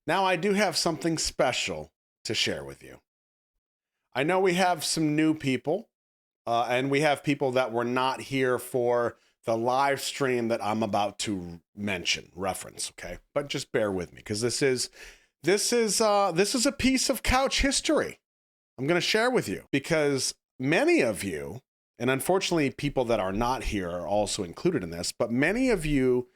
Now, I do have something special to share with you. I know we have some new people, and we have people that were not here for the live stream that I'm about to reference, okay? But just bear with me, because this is a piece of couch history I'm going to share with you, because many of you, and unfortunately people that are not here are also included in this, but many of you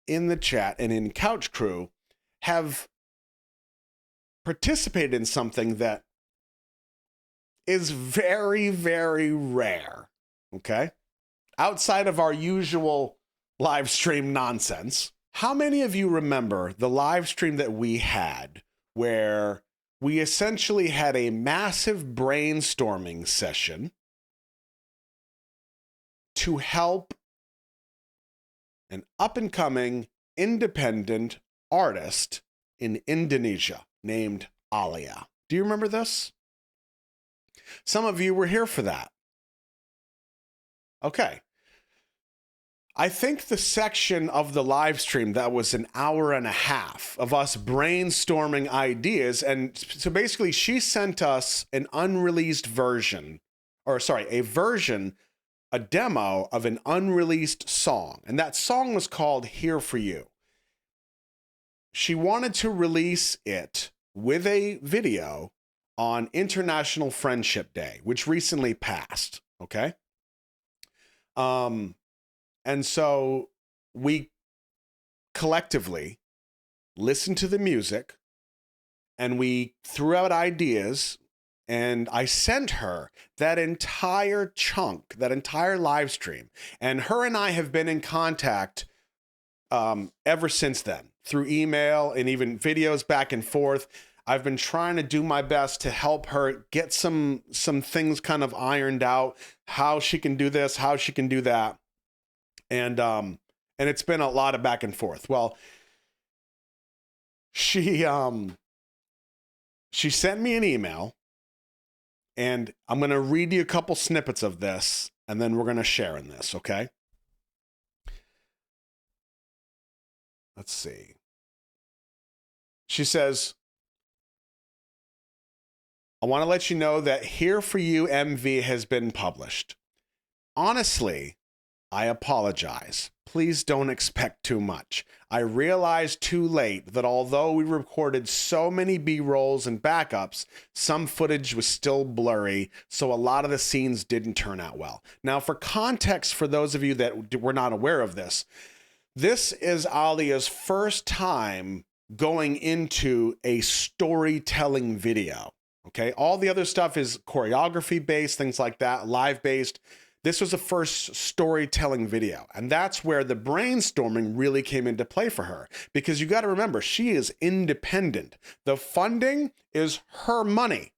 in the chat and in Couch Crew have participated in something that is very, very rare, okay? Outside of our usual live stream nonsense. How many of you remember the live stream that we had where we essentially had a massive brainstorming session to help an up-and-coming independent artist in Indonesia named Alia? Do you remember this? Some of you were here for that. Okay. I think the section of the live stream that was an hour and a half of us brainstorming ideas, and so basically she sent us an unreleased version, a demo of an unreleased song, and that song was called Here For You. She wanted to release it with a video on International Friendship Day, which recently passed, okay? And so we collectively listened to the music and we threw out ideas, and I sent her that entire chunk, that entire live stream. And her and I have been in contact ever since then, through email and even videos back and forth. I've been trying to do my best to help her get some things kind of ironed out, how she can do this, how she can do that. And it's been a lot of back and forth. Well, she sent me an email, and I'm going to read you a couple snippets of this, and then we're going to share in this, okay? Let's see. She says, I want to let you know that Here For You MV has been published. Honestly, I apologize. Please don't expect too much. I realized too late that although we recorded so many B-rolls and backups, some footage was still blurry, so a lot of the scenes didn't turn out well. Now, for context, for those of you that were not aware of this, this is Alia's first time going into a storytelling video. Okay, all the other stuff is choreography based, things like that, live based. This was the first storytelling video, and that's where the brainstorming really came into play for her, because you got to remember, she is independent. The funding is her money,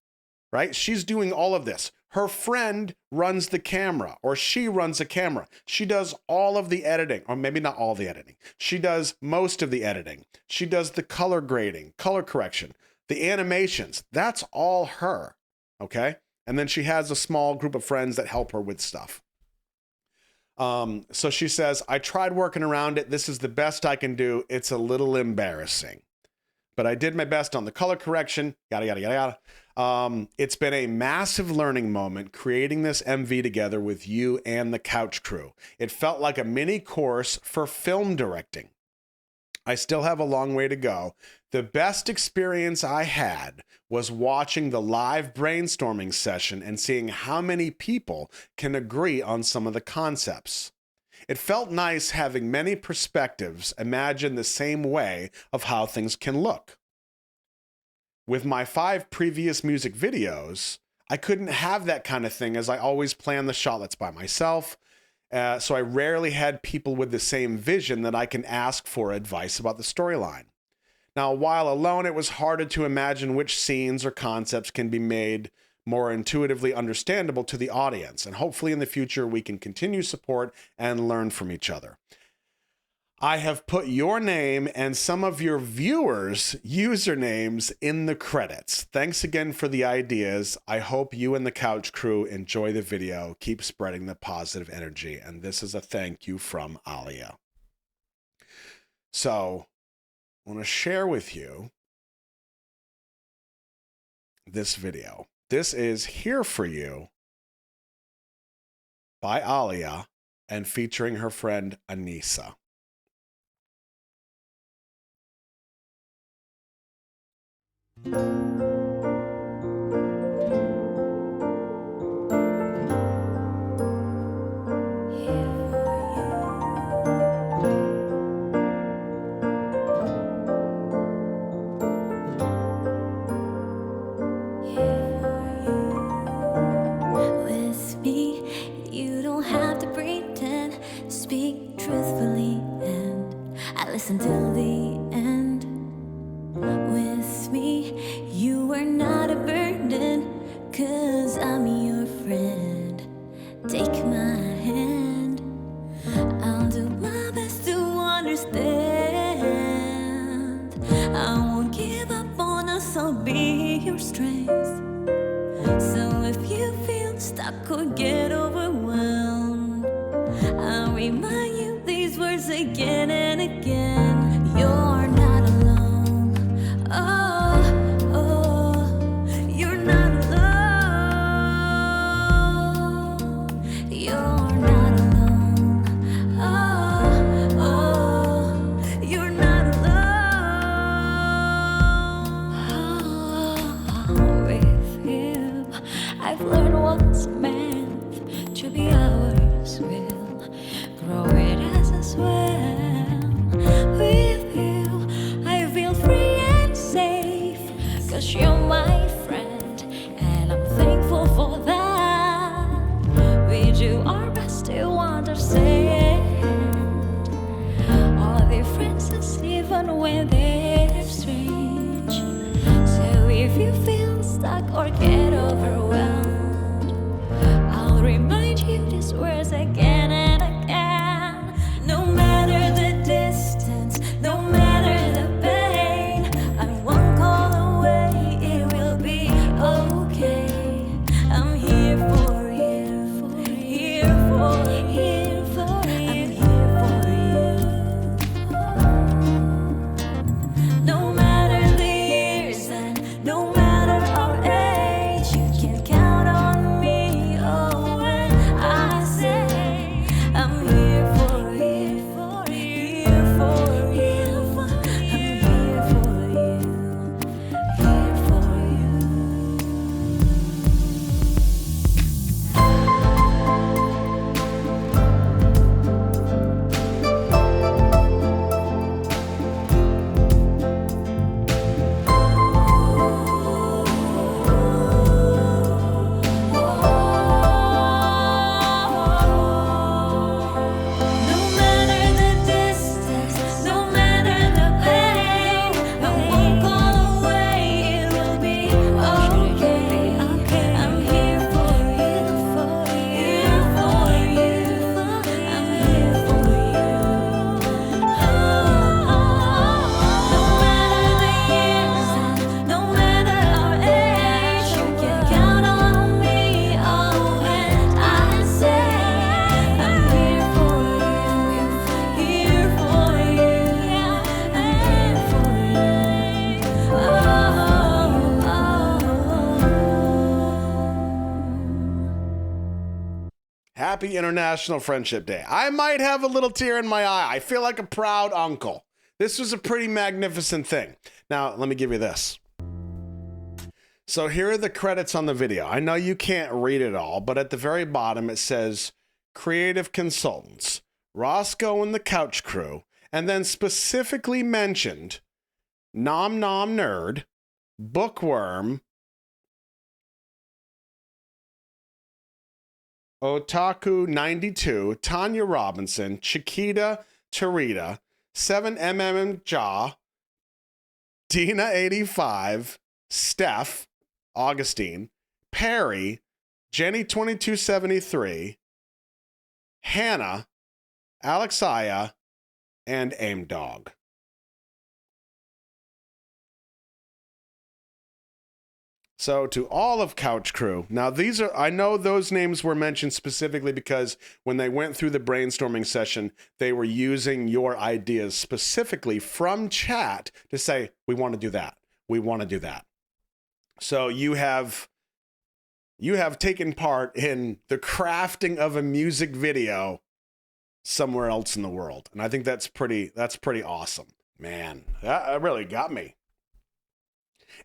right? She's doing all of this. Her friend runs the camera, or she runs a camera. She does all of the editing, or maybe not all the editing. She does most of the editing. She does the color grading, color correction, the animations. That's all her, okay? And then she has a small group of friends that help her with stuff. So she says, I tried working around it. This is the best I can do. It's a little embarrassing, but I did my best on the color correction, yada, yada, yada, yada. It's been a massive learning moment creating this MV together with you and the Couch Crew. It felt like a mini course for film directing. I still have a long way to go. The best experience I had was watching the live brainstorming session and seeing how many people can agree on some of the concepts. It felt nice having many perspectives imagine the same way of how things can look. With my 5 previous music videos, I couldn't have that kind of thing as I always plan the shotlets by myself. So I rarely had people with the same vision that I can ask for advice about the storyline. Now, while alone, it was harder to imagine which scenes or concepts can be made more intuitively understandable to the audience. And hopefully in the future, we can continue support and learn from each other. I have put your name and some of your viewers' usernames in the credits. Thanks again for the ideas. I hope you and the Couch Crew enjoy the video. Keep spreading the positive energy. And this is a thank you from Alia. So I want to share with you this video. This is Here For You by Alia and featuring her friend Anissa. With me, you don't have to pretend. Speak truthfully, and I listen till the end. With me, you are not a burden, 'cause I'm your friend. Take my hand, I'll do my best to understand. I won't give up on us, I'll be your strength. So if you feel stuck or get overwhelmed, I'll remind you these words again and again. You're not alone. Oh, oh, you're not alone. You're not alone. Oh, oh, you're not alone. With you, I've learned what's meant to be ours. We'll grow it as well. With you, I feel free and safe, 'cause you're my friend, and I'm thankful for that. We do our best to understand all differences, even when they're strange. So if you feel stuck or get overwhelmed, I'll remind you these words again and again. No matter the distance, no matter the pain, I'm one call away, it will be okay. I'm here for you, here for I'm here for you. No matter the years and no matter our age, you can count on me. Oh, when I say I'm here for you, here for you, I'm here for you, here for you. No matter the distance, no matter the pain, I'm one call away, it will be okay. I'm here for you, here for you, I'm here for you. No matter the years and no matter our age, you can count on me. Oh, when I say I'm here for you, here for you, I'm here for you. Oh, Happy International Friendship Day. I might have a little tear in my eye. I feel like a proud uncle. This was a pretty magnificent thing. Now, let me give you this. So here are the credits on the video. I know you can't read it all, but at the very bottom it says Creative Consultants, Roscoe and the Couch Crew, and then specifically mentioned Nom Nom Nerd, Bookworm, Otaku 92, Tanya Robinson, Chiquita Tarita, 7mm Jaw, Dina 85, Steph, Augustine, Perry, Jenny 2273, Hannah, Alexia, and Aim Dog. So to all of Couch Crew, now these are, I know those names were mentioned specifically because when they went through the brainstorming session, they were using your ideas specifically from chat to say, we want to do that. We want to do that. So you have taken part in the crafting of a music video somewhere else in the world. And I think that's pretty awesome. Man, that really got me.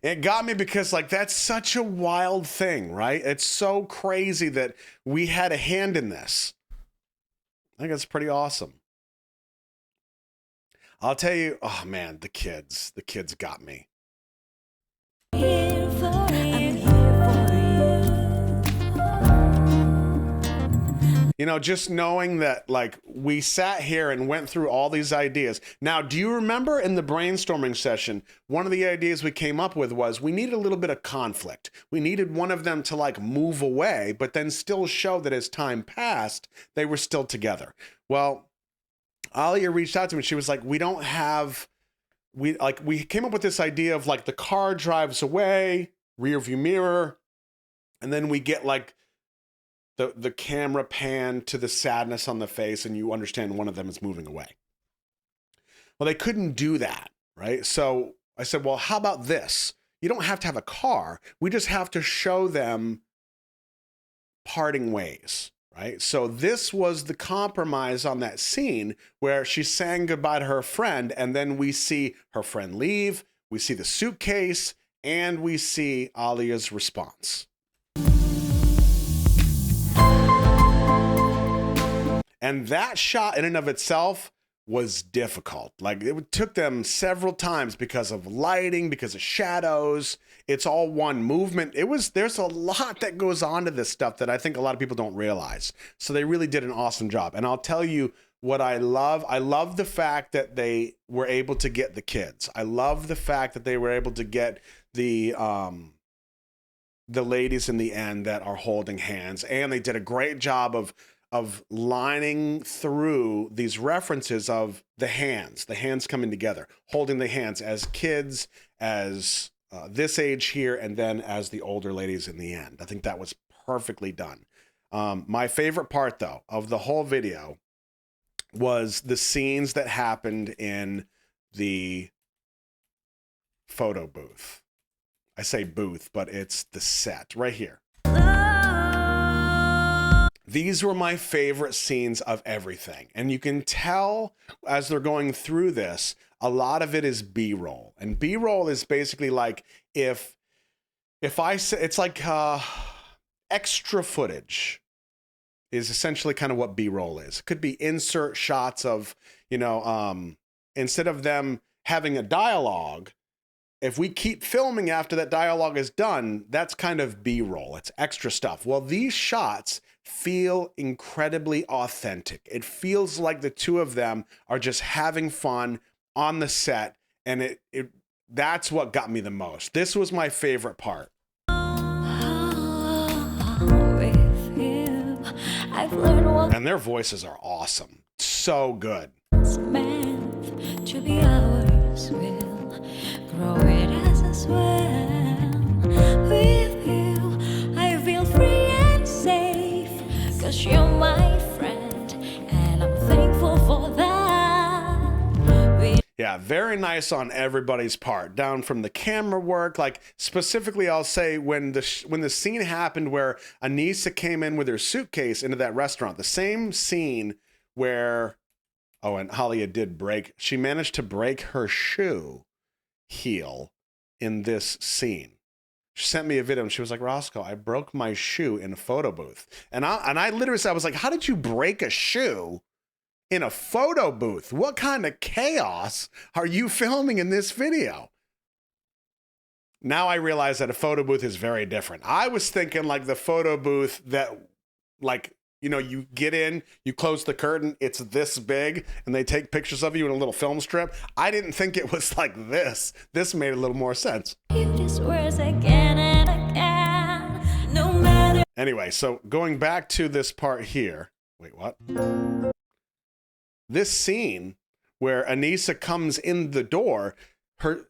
It got me because, like, that's such a wild thing, right? It's so crazy that we had a hand in this. I think that's pretty awesome. I'll tell you, oh man, the kids got me. Here for you. You know, just knowing that, like, we sat here and went through all these ideas. Now, do you remember in the brainstorming session, one of the ideas we came up with was we needed a little bit of conflict. We needed one of them to, like, move away, but then still show that as time passed, they were still together. Well, Alia reached out to me. She was like, we came up with this idea of, like, the car drives away, rear view mirror, and then we get, like, the camera pan to the sadness on the face, and you understand one of them is moving away. Well, they couldn't do that, right? So I said, well, how about this? You don't have to have a car. We just have to show them parting ways, right? So this was the compromise on that scene where she's saying goodbye to her friend, and then we see her friend leave, we see the suitcase, and we see Alia's response. And that shot in and of itself was difficult. Like, it took them several times because of lighting, because of shadows. It's all one movement. There's a lot that goes on to this stuff that I think a lot of people don't realize. So they really did an awesome job. And I'll tell you what I love. I love the fact that they were able to get the kids. I love the fact that they were able to get the ladies in the end that are holding hands. And they did a great job of lining through these references of the hands coming together, holding the hands as kids, as this age here, and then as the older ladies in the end. I think that was perfectly done. My favorite part, though, of the whole video was the scenes that happened in the photo booth. I say booth, but it's the set right here. These were my favorite scenes of everything. And you can tell as they're going through this, a lot of it is B-roll. And B-roll is basically like if I say, it's like extra footage is essentially kind of what B-roll is. It could be insert shots of, instead of them having a dialogue, if we keep filming after that dialogue is done, that's kind of B-roll. It's extra stuff. Well, these shots feel incredibly authentic. It feels like the two of them are just having fun on the set, and that's what got me the most. This was my favorite part. And their voices are awesome. So good. It's meant to be ours, we'll grow it as a swell. With you, I feel free and safe, 'cause you're my friend, and I'm thankful for that. Yeah, very nice on everybody's part, down from the camera work. Like, specifically, I'll say when the scene happened where Anissa came in with her suitcase into that restaurant, the same scene where, and Halia she managed to break her shoe heel in this scene. She sent me a video and she was like, Roscoe, I broke my shoe in a photo booth. And I literally said, I was like, how did you break a shoe in a photo booth? What kind of chaos are you filming in this video? Now I realize that a photo booth is very different. I was thinking like the photo booth that, like, you get in, you close the curtain, it's this big, and they take pictures of you in a little film strip. I didn't think it was like this. This made a little more sense. Again and again, no matter. Anyway, so going back to this part here. Wait, what? This scene where Anissa comes in the door,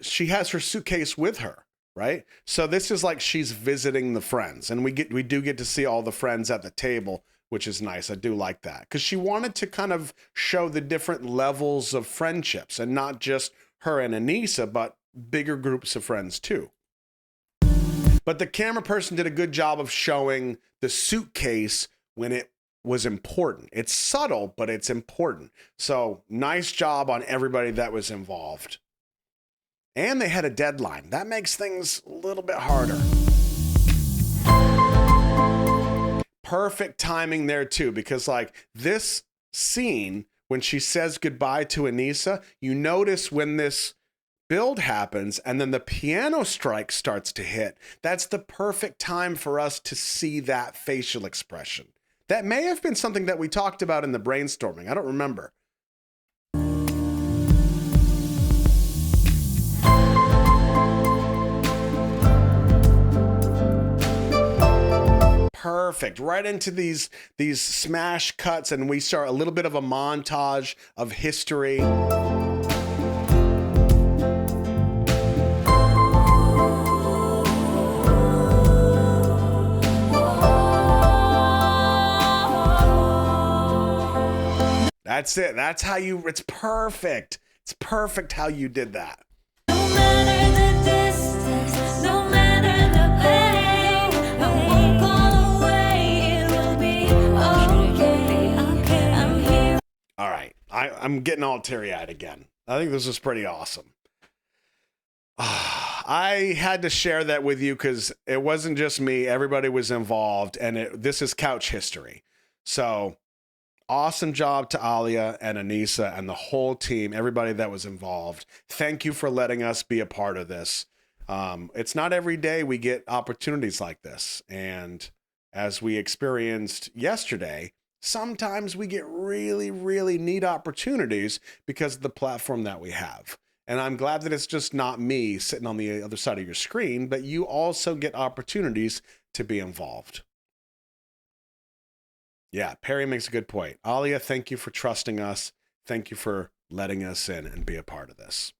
she has her suitcase with her, right? So this is like she's visiting the friends, and we do get to see all the friends at the table, which is nice. I do like that because she wanted to kind of show the different levels of friendships, and not just her and Anissa, but bigger groups of friends too. But the camera person did a good job of showing the suitcase when it was important. It's subtle, but it's important. So nice job on everybody that was involved. And they had a deadline. That makes things a little bit harder. Perfect timing there too, because like this scene, when she says goodbye to Anissa, you notice when this build happens and then the piano strike starts to hit. That's the perfect time for us to see that facial expression. That may have been something that we talked about in the brainstorming. I don't remember. Perfect. Right into these smash cuts, and we start a little bit of a montage of history. That's it. That's how it's perfect. It's perfect how you did that. No matter the distance, no matter the pain, I won't go away, it will be okay, I'm here. All right. I'm getting all teary-eyed again. I think this was pretty awesome. I had to share that with you because it wasn't just me. Everybody was involved, and this is couch history. So awesome job to Alia and Anissa and the whole team, everybody that was involved. Thank you for letting us be a part of this. It's not every day we get opportunities like this. And as we experienced yesterday, sometimes we get really, really neat opportunities because of the platform that we have. And I'm glad that it's just not me sitting on the other side of your screen, but you also get opportunities to be involved. Yeah, Perry makes a good point. Alia, thank you for trusting us. Thank you for letting us in and be a part of this.